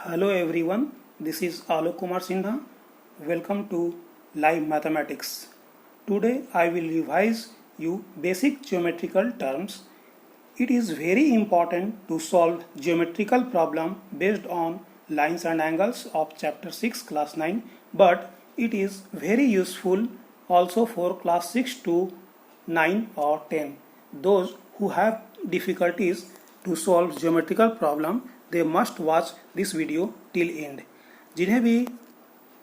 Hello everyone, this is Alok Kumar Sinha. Welcome to Live Mathematics. Today I will revise you basic geometrical terms. It is very important to solve geometrical problem based on lines and angles of chapter 6 class 9, but it is very useful also for class 6 to 9 or 10. Those who have difficulties to solve geometrical problem, they must watch this video till end. जिन्हें भी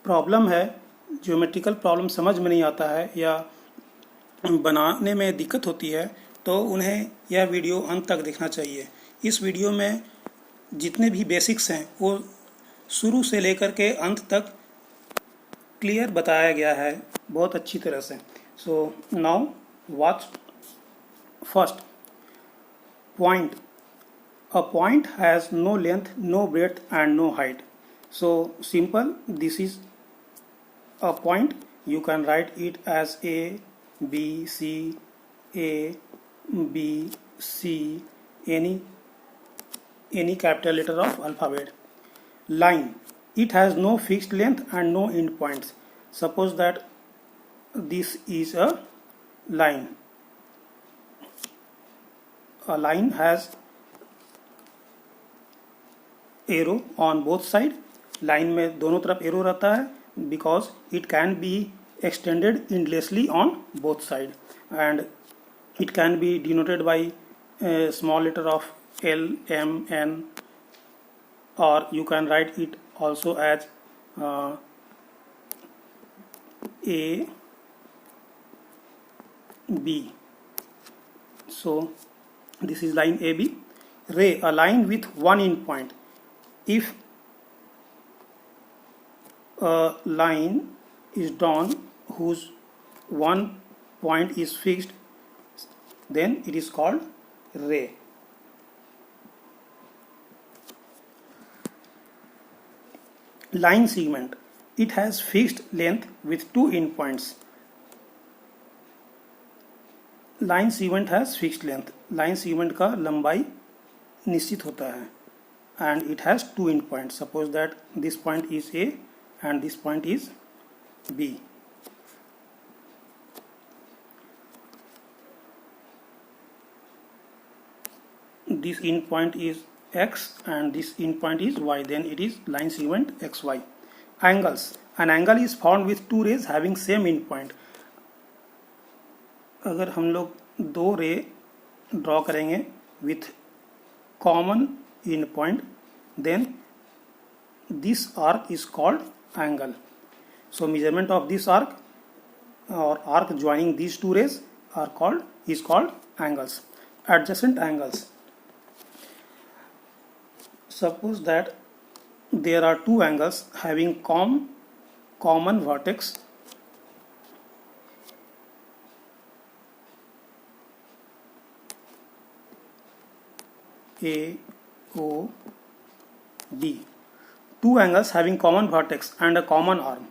problem है, geometrical problem समझ में नहीं आता है या बनाने में दिक्कत होती है, तो उन्हें यह वीडियो अंत तक देखना चाहिए। इस वीडियो में जितने भी बेसिक्स हैं वो शुरू से लेकर के अंत तक क्लियर बताया गया है बहुत अच्छी तरह से। So now watch first point. A point has no length, no breadth and no height. So simple, this is a point. You can write it as A, B, C, A, B, C, any capital letter of alphabet. Line, it has no fixed length and no end points. Suppose that this is a line. A line has arrow on both side. Line में दोनों तरफ arrow रहता है because it can be extended endlessly on both side and it can be denoted by small letter of L M N और you can write it also as A B. So this is line A B. Ray, a line with one end point. If a line is drawn whose one point is fixed, then it is called ray. Line segment, it has fixed length with two endpoints. Line segment has fixed length. Line segment का लंबाई निश्चित होता है and it has two endpoints. Suppose that this point is A and this point is B. This endpoint is X and this endpoint is Y, then it is line segment XY. Angles, an angle is found with two rays having same endpoint. अगर हम लोग दो ray draw करेंगे with common in point, then this arc is called angle. So measurement of this arc or arc joining these two rays is called angles. Adjacent angles, suppose that there are two angles having common vertex. A O D, two angles having common vertex and a common arm.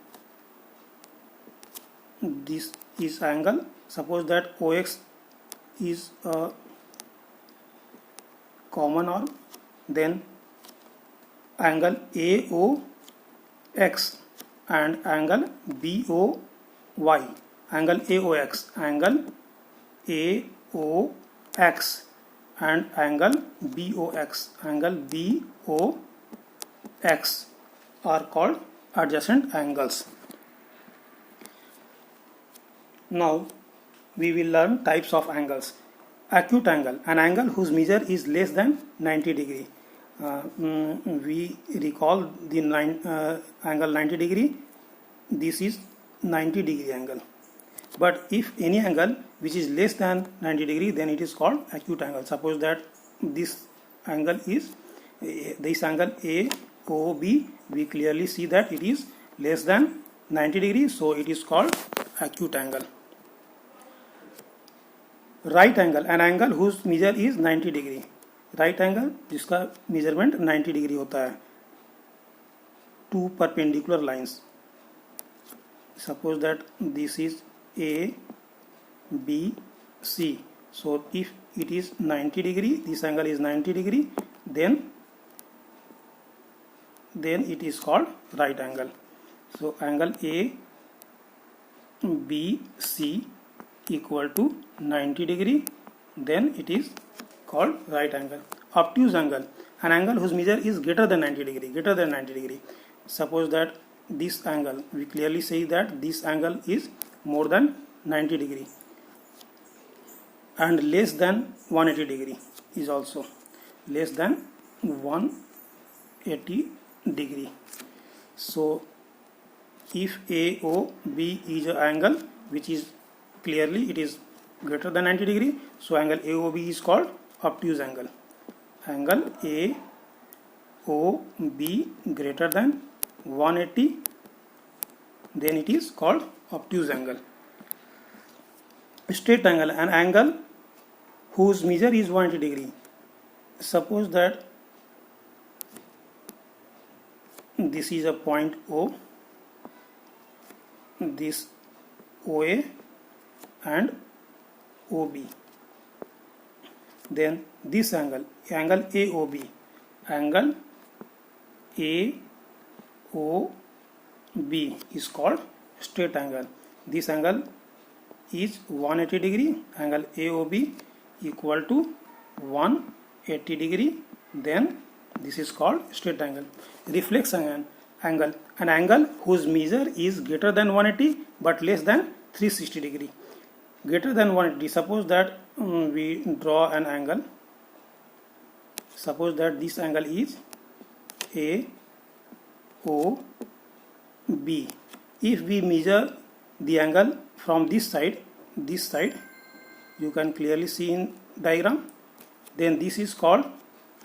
This is angle. Suppose that OX is a common arm, then angle AOX and angle BOY, angle AOX, angle AOX and angle BOX, angle BOX are called adjacent angles. Now we will learn types of angles. Acute angle, an angle whose measure is less than 90 degree. We recall the angle 90 degree. This is 90 degree angle. But if any angle which is less than 90 degree, then it is called acute angle. Suppose that this angle is AOB, we clearly see that it is less than 90 degree, so it is called acute angle. Right angle, an angle whose measure is 90 degree. Right angle जिसका measurement 90 degree होता है. Two perpendicular lines. Suppose that this is A, B, C. So if it is 90 degree, this angle is 90 degree, then then it is called right angle. So angle ABC equal to 90 degree, then it is called right angle. Obtuse angle, an angle whose measure is greater than 90 degree. Suppose that this angle, we clearly say that this angle is more than 90 degree and less than 180 degree is also less than 180 degree. So if AOB is an angle which is clearly it is greater than 90 degree, so angle AOB is called obtuse angle. Angle AOB greater than 180, then it is called obtuse angle. Straight angle, an angle whose measure is 180 degree. Suppose that this is a point O, this OA and OB, then this angle AOB, angle AOB is called straight angle. This angle is 180 degree, angle AOB equal to 180 degree, then this is called straight angle. Reflex angle, an angle whose measure is greater than 180 but less than 360 degree. Greater than 180, suppose that we draw an angle. Suppose that this angle is AOB. If we measure the angle from this side, you can clearly see in diagram, then this is called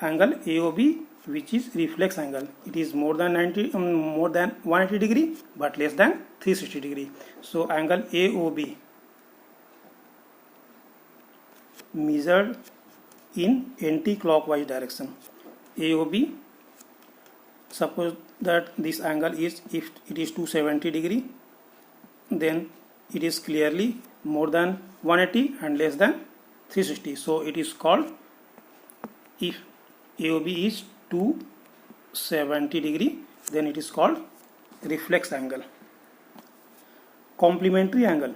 angle AOB, which is reflex angle. It is more than 180 degree but less than 360 degree. So angle AOB measured in anti-clockwise direction. AOB, suppose that this angle is, if it is 270 degree, then it is clearly more than 180 and less than 360. So it is called, if AOB is 270 degree, then it is called reflex angle. Complementary angle.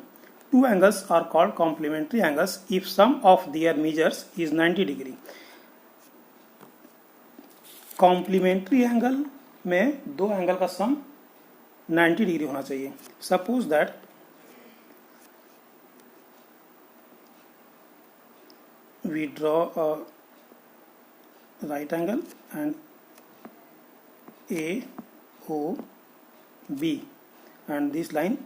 Two angles are called complementary angles if sum of their measures is 90 degree. Complementary angle में दो angle का सम 90 degree होना चाहिए. Suppose that we draw a right angle and AOB and this line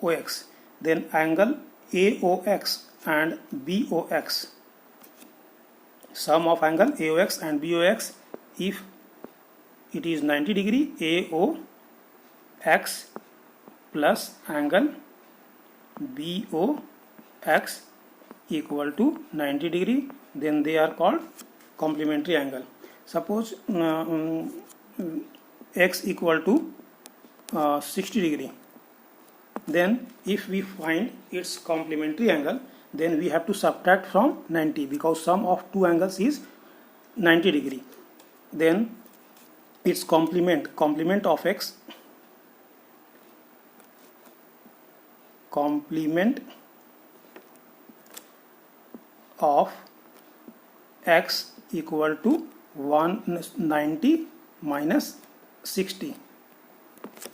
OX, then angle AOX and BOX, sum of angle AOX and BOX, if it is 90 degree, AOX plus angle BOX equal to 90 degree, then they are called complementary angle. Suppose X equal to 60 degree, then if we find its complementary angle, then we have to subtract from 90 because sum of two angles is 90 degree. Then its complement of X, complement of X equal to 190 minus 60.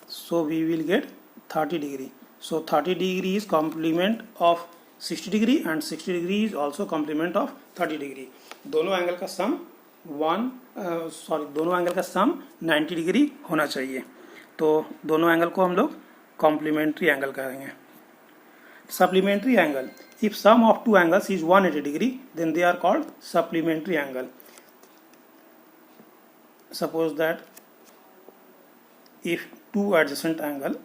So we will get 30 degree. So 30 degree is complement of 60 degree and 60 degree is also complement of 30 degree. दोनों angle का सम दोनों angle का सम 90 degree होना चाहिए. तो दोनों angle को हम लोग कॉम्प्लीमेंट्री एंगल कहेंगे. Supplementary angle, if sum of two angles is 180 degree, then they are called supplementary angle. Suppose that if two adjacent angle,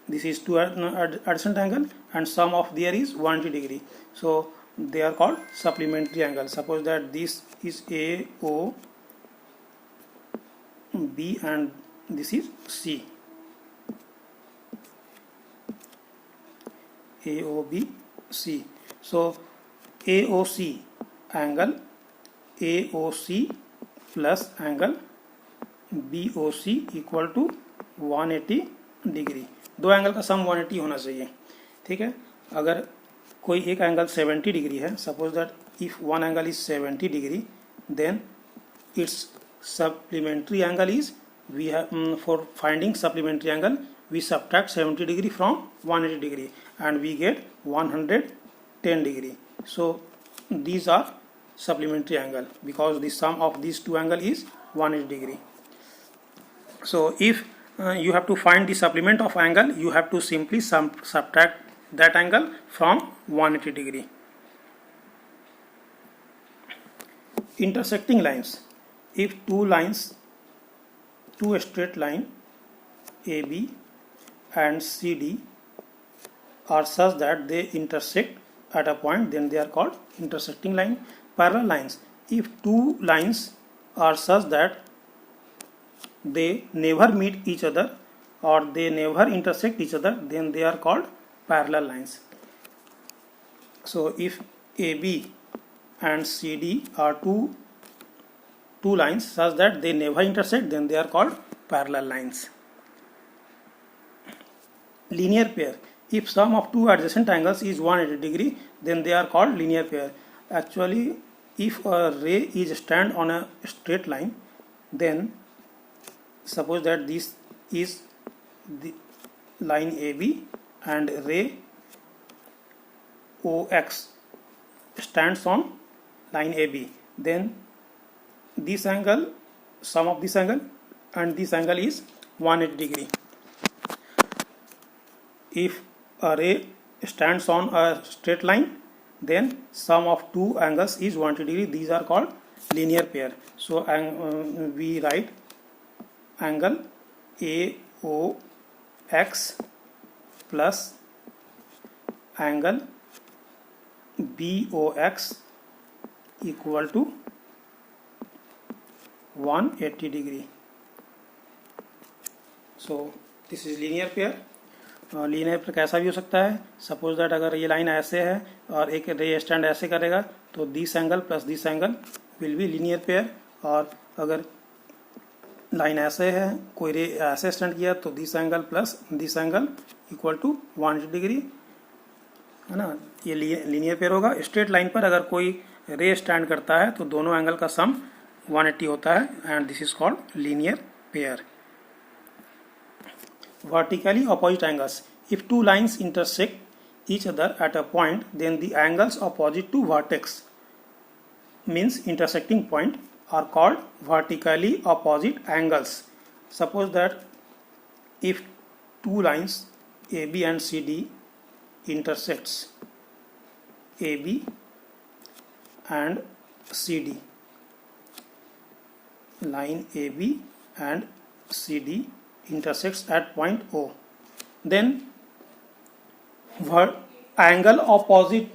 this is two adjacent angle and sum of there is 180 degree, so they are called supplementary angle. Suppose that this is AOB and this is C. AOB C. So AOC angle AOC plus angle BOC equal to 180 degree. दो angle का sum 180 होना चाहिए, ठीक है। अगर कोई एक angle 70 degree है, suppose that if one angle is 70 degree, then it's supplementary angle is, we have for finding supplementary angle we subtract 70 degree from 180 degree and we get 110 degree. So these are supplementary angle because the sum of these two angle is 180 degree. So if you have to find the supplement of angle, you have to simply subtract that angle from 180 degree. Intersecting lines. If two straight line AB and CD are such that they intersect at a point, then they are called intersecting line. Parallel lines. If two lines are such that they never meet each other or they never intersect each other, then they are called parallel lines. So if AB and CD are two lines such that they never intersect, then they are called parallel lines. Linear pair. If sum of two adjacent angles is 180 degree, then they are called linear pair. Actually, if a ray is stand on a straight line, then suppose that this is the line AB and ray OX stands on line AB, then this angle, sum of this angle and this angle is 180 degree. If a ray stands on a straight line, then sum of two angles is 180 degree. These are called linear pair. So we write angle AOX plus angle BOX equal to 180 degree. So this is linear pair. Linear pair कैसा भी हो सकता है। Suppose that अगर ये line ऐसे है और एक रे स्टैंड ऐसे करेगा तो this angle plus this angle will be linear pair. और अगर लाइन ऐसे है, कोई रे ऐसे स्टैंड किया तो this angle plus this angle equal to 180 degree, है ना। ये लीनियर पेयर होगा। स्ट्रेट लाइन पर अगर कोई रे स्टैंड करता है तो दोनों एंगल का सम 180 होता है and this is called linear pair. Vertically opposite angles. If two lines intersect each other at a point, then the angles opposite to vertex, means intersecting point, are called vertically opposite angles. Suppose that if two lines AB and CD intersects, AB and CD, line AB and CD intersects at point O, then angle opposite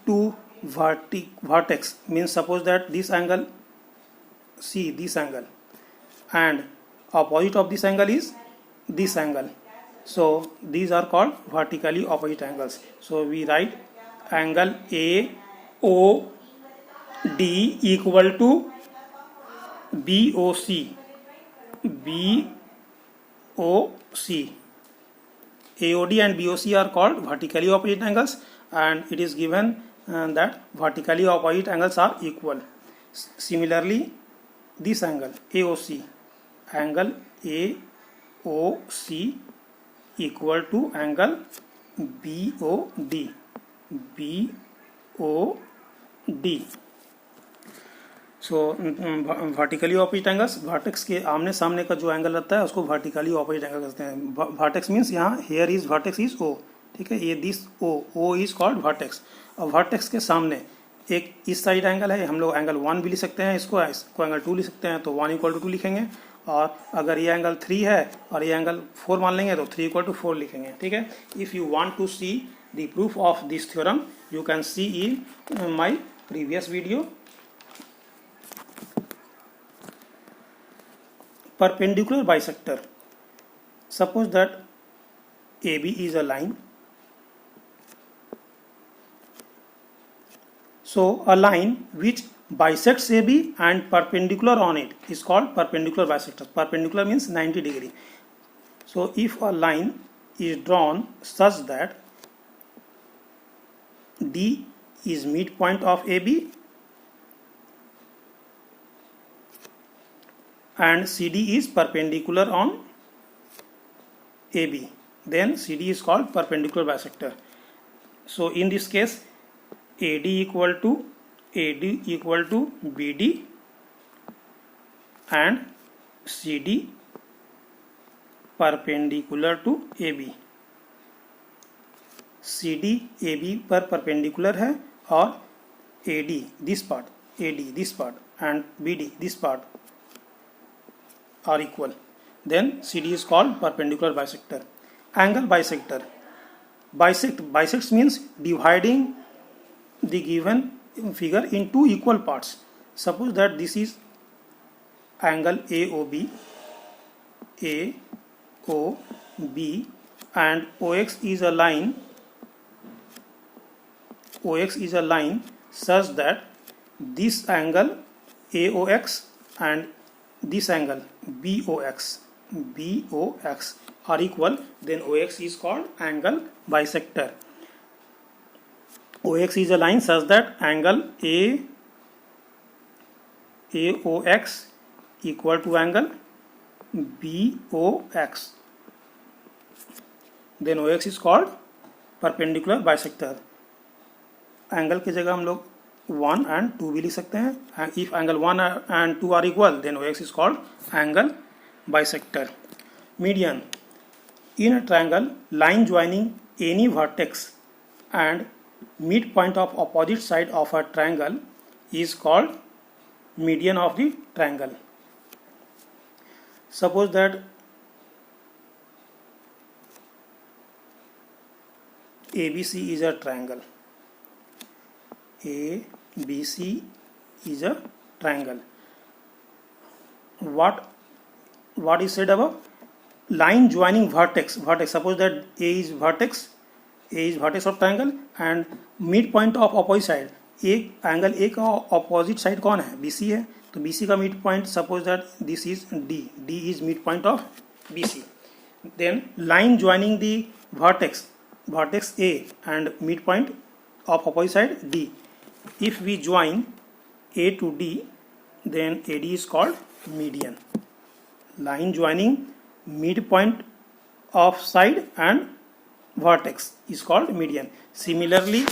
to vertex means suppose that this angle C, this angle, and opposite of this angle is this angle. So these are called vertically opposite angles. So we write angle AOD equal to BOC. AOD and BOC are called vertically opposite angles, and it is given that vertically opposite angles are equal. Similarly, this angle AOC, angle AOC equal to angle BOD. So vertically opposite angles, vertex के आमने सामने का जो angle रहता है उसको vertically opposite angle कहते हैं। वर्टेक्स मीन्स यहाँ here is vertex is O, ठीक है। ये this O is called vertex. और वर्टेक्स के सामने एक इस साइड एंगल है, हम लोग एंगल 1 भी लिख सकते हैं, इसको एंगल 2 लिख सकते हैं, तो 1 इक्वल टू 2 लिखेंगे। और अगर ये एंगल 3 है और ये एंगल 4 मान लेंगे तो 3 इक्वल टू 4 लिखेंगे, ठीक है। If you want to see the proof of this theorem you can see in my previous video. Perpendicular bisector. Suppose that AB is a line. So a line which bisects AB and perpendicular on it is called perpendicular bisector. Perpendicular means 90 degree. So if a line is drawn such that D is midpoint of AB and CD is perpendicular on AB, then CD is called perpendicular bisector. So in this case, AD equal to BD and CD perpendicular to AB. CD AB पर perpendicular है और AD this part and BD this part are equal. Then CD is called perpendicular bisector. Angle bisector. Bisects means dividing the given figure in two equal parts. Suppose that this is angle AOB and OX is a line such that this angle AOX and this angle BOX are equal, then OX is called angle bisector. OX is a line such that angle AOX equal to angle BOX. Then OX is called perpendicular bisector. Angle की जगह हम लोग 1 and 2 भी लिख सकते हैं. If angle 1 and 2 are equal, then OX is called angle bisector. Median. In a triangle, line joining any vertex and midpoint of opposite side of a triangle is called median of the triangle. Suppose that ABC is a triangle. ABC is a triangle. What is said above? Line joining vertex. Suppose that A is vertex of triangle and midpoint of opposite side. Angle A का opposite side कौन है? BC है. तो BC का mid point suppose that this is D is mid point of BC. Then line joining the vertex A and midpoint of opposite side D. If we join A to D, then AD is called median. Line joining midpoint of side and vertex is called median. Similarly,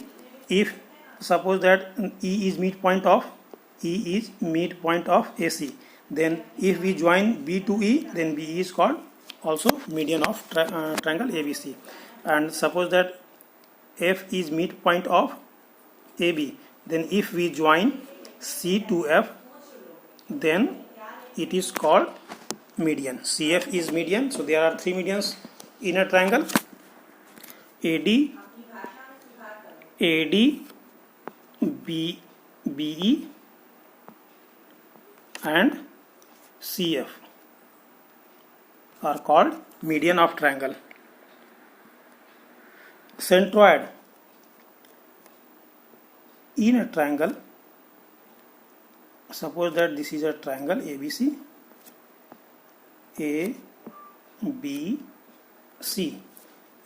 if suppose that E is midpoint of AC, then if we join B to E, then B is called also median of triangle ABC. And suppose that F is midpoint of AB, then if we join C to F, then it is called median. CF is median. So there are three medians in a triangle: AD, BE and CF are called median of triangle. Centroid. In a triangle, suppose that this is a triangle ABC,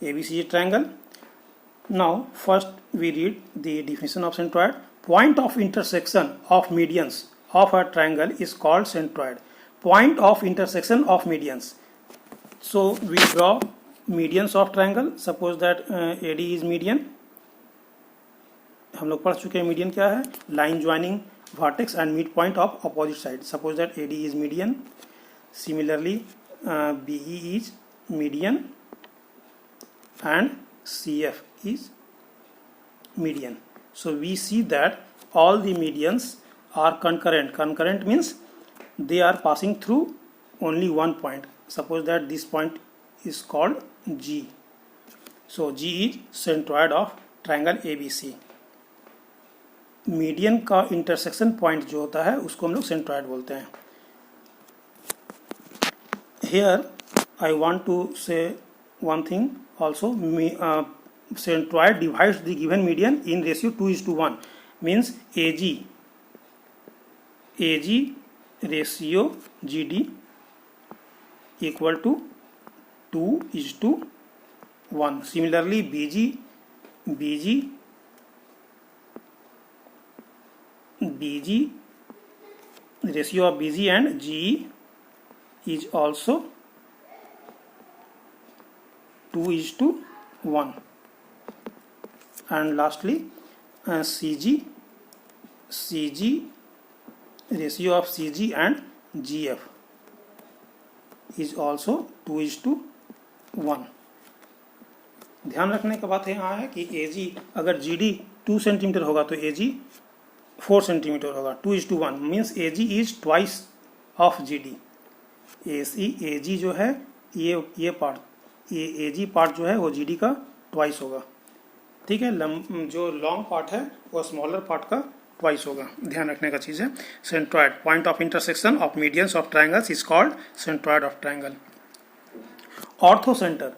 ABC is a triangle. Now first we read the definition of centroid. Point of intersection of medians of a triangle is called centroid. Point of intersection of medians. So we draw medians of triangle. Suppose that AD is median. हम लोग पढ़ चुके हैं median क्या है. Line joining vertex and mid point of opposite side. Suppose that AD is median. Similarly BE is median and CF is median. So we see that all the medians are concurrent. Concurrent means they are passing through only one point. Suppose that this point is called G. So G is centroid of triangle ABC. Median का intersection point जो होता है उसको हम लोग centroid बोलते हैं. Here I want to से one thing also. Centroid divides the given median in ratio 2:1. Means AG AG ratio GD equal to 2:1. Similarly, BG ratio of BG and GE is also 2:1. And lastly, CG ratio of CG and GF is also 2:1. ध्यान रखने का बात यहाँ है कि AG अगर GD 2 centimetre होगा तो AG 4 सेंटीमीटर होगा. 2:1 means AG is twice of GD. AG जो है ये पार्ट, ये AG पार्ट जो है वो GD का ट्वाइस होगा. ठीक है, जो लॉन्ग पार्ट है वो स्मॉलर पार्ट का ट्वाइस होगा. ध्यान रखने का चीज है. Centroid, point of intersection of medians of triangles is called centroid of triangle. Orthocentre,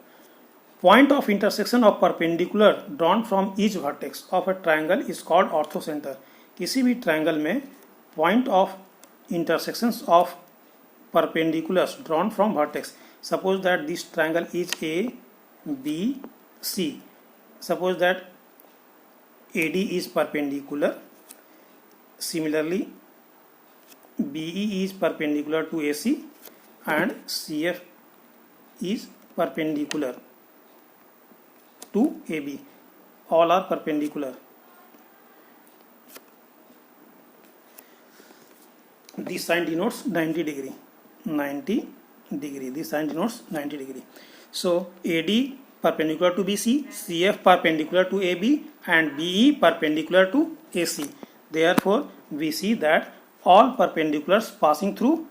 point of intersection of perpendicular drawn from each vertex of a triangle is called orthocenter. किसी भी triangle में point of intersections of perpendiculars drawn from vertex. Suppose that this triangle is A, B, C. Suppose that AD is perpendicular. Similarly, BE is perpendicular to AC and CF is perpendicular to AB. All are perpendicular. This sign denotes 90 degree. 90 degree. This sign denotes 90 degree. So AD perpendicular to BC, CF perpendicular to AB, and BE perpendicular to AC. Therefore, we see that all perpendiculars passing through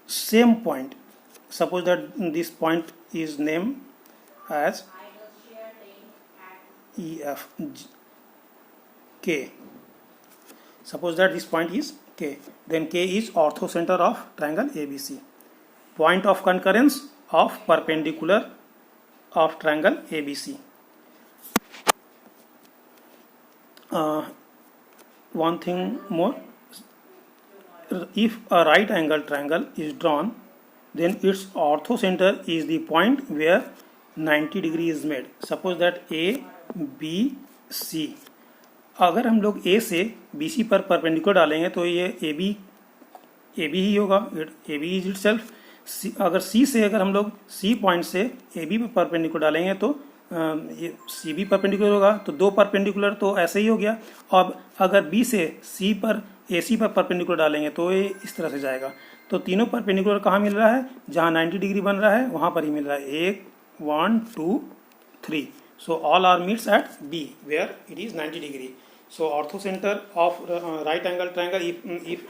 same point. Suppose that this point is named as EF K. Suppose that this point is K. Then K is orthocenter of triangle ABC. Point of concurrence of perpendicular of triangle ABC. One thing more. If a right angle triangle is drawn, then its orthocenter is the point where 90 degree is made. Suppose that A, B, C. अगर हम लोग A से BC पर perpendicular डालेंगे तो ये AB ही होगा. AB is itself. अगर C से अगर हम लोग C पॉइंट से AB पर परपेंडिकुलर डालेंगे तो ये CB परपेंडिकुलर होगा. तो दो परपेंडिकुलर तो ऐसे ही हो गया. और अगर B से C पर AC पर परपेंडिकुलर डालेंगे तो ये इस तरह से जाएगा. तो तीनों परपेंडिकुलर कहाँ मिल रहा है? जहाँ 90 डिग्री बन रहा है वहाँ पर ही मिल रहा है. 1, 2, 3. So all are meets at B where it is 90 degree. So orthocenter of right angle triangle, if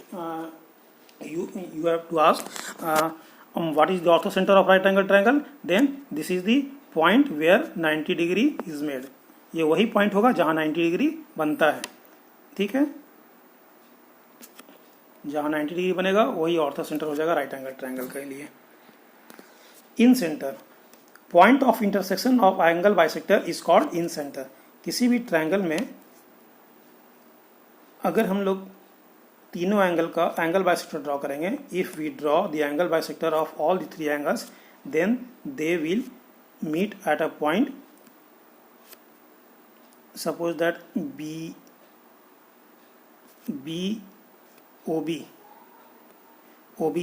you have to ask what is the orthocenter of right angle triangle, then this is the point where 90 degree is made. ये वही point होगा जहाँ 90 degree बनता है. ठीक है, जहाँ 90 degree बनेगा वही ऑर्थोसेंटर हो जाएगा राइट एंगल ट्रायंगल के लिए. Incentre, point of intersection of angle bisector is called incentre. किसी भी ट्रायंगल में अगर हम लोग तीनों एंगल का एंगल बाइसेक्टर ड्रॉ करेंगे, if we draw the angle bisector of all the three angles, then they will meet at a point. Suppose that OB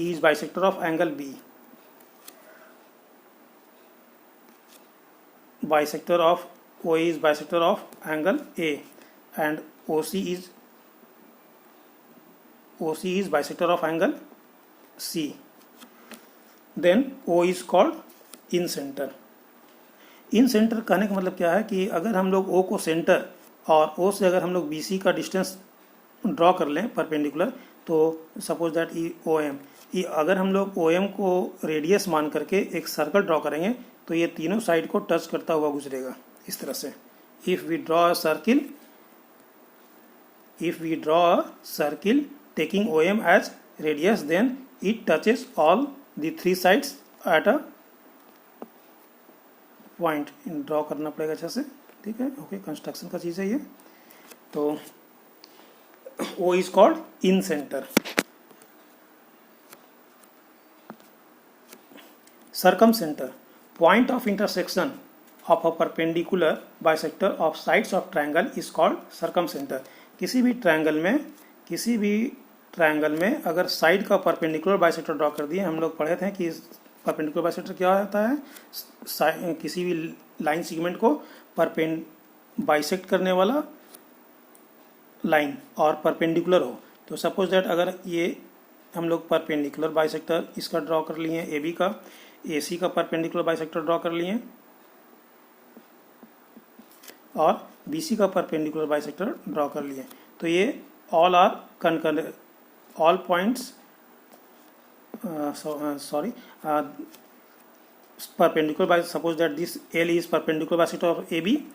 is bisector of angle B. Bisector of OA is bisector of angle A, and OC is bisector of angle C. Then O is called in center. In centre कहने का मतलब क्या है कि अगर हम लोग O को सेंटर और O से अगर हम लोग BC का डिस्टेंस ड्रॉ कर लें परपेंडिकुलर, तो सपोज दैट OM, अगर हम लोग OM को रेडियस मान करके एक सर्कल ड्रॉ करेंगे तो ये तीनों साइड को टच करता हुआ गुजरेगा इस तरह से. If we draw a circle taking OM as radius, then it touches all the three sides at a point. Draw करना पड़ेगा अच्छे से. ठीक है, ओके, कंस्ट्रक्शन का चीज़ है ये. तो O is called in center. Circumcenter, point of intersection of a perpendicular bisector of sides of triangle is called circumcenter. किसी भी ट्रायंगल में अगर साइड का परपेंडिकुलर बाइसेक्टर ड्रॉ कर दिए, हम लोग पढ़े थे कि परपेंडिकुलर बाइसेक्टर क्या होता है, किसी भी लाइन सेगमेंट को बाइसेक्ट करने वाला लाइन और परपेंडिकुलर हो. तो सपोज दैट अगर ये हम लोग परपेंडिकुलर बाइसेक्टर इसका ड्रॉ कर लिए, ए बी का, ए सी का परपेंडिकुलर बाइसेक्टर ड्रॉ कर लिए और बी सी का परपेंडिकुलर बाइसेक्टर ड्रॉ कर लिए, तो ये all are concurrent, all points perpendicular by, suppose that this L is perpendicular bisector of AB,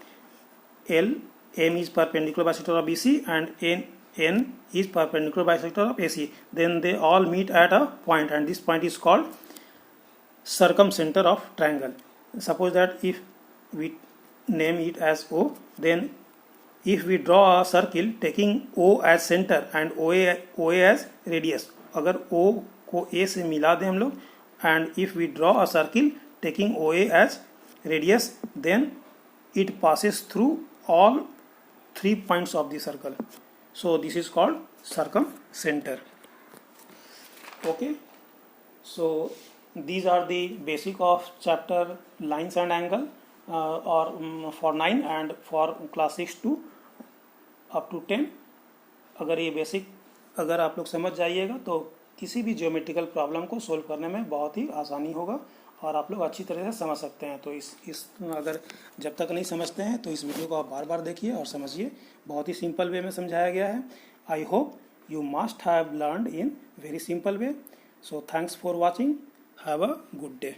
M is perpendicular bisector of BC, and N is perpendicular bisector of AC. Then they all meet at a point, and this point is called circumcenter of triangle. Suppose that if we name it as O, then if we draw a circle taking O as center and OA as radius, अगर O को A से मिला दें हम लोग, and if we draw a circle taking OA as radius, then it passes through all 3 points of the circle. So this is called circumcenter. Okay, so these are the basic of chapter lines and angle for 9 and for class 6 to up to 10. अगर ये basic अगर आप लोग समझ जाइएगा तो किसी भी ज्योमेट्रिकल प्रॉब्लम को सोल्व करने में बहुत ही आसानी होगा और आप लोग अच्छी तरह से समझ सकते हैं. तो इस अगर जब तक नहीं समझते हैं तो इस वीडियो को आप बार बार देखिए और समझिए. बहुत ही सिंपल वे में समझाया गया है. I hope you must have learned in very simple way. So thanks for watching. Have a good day.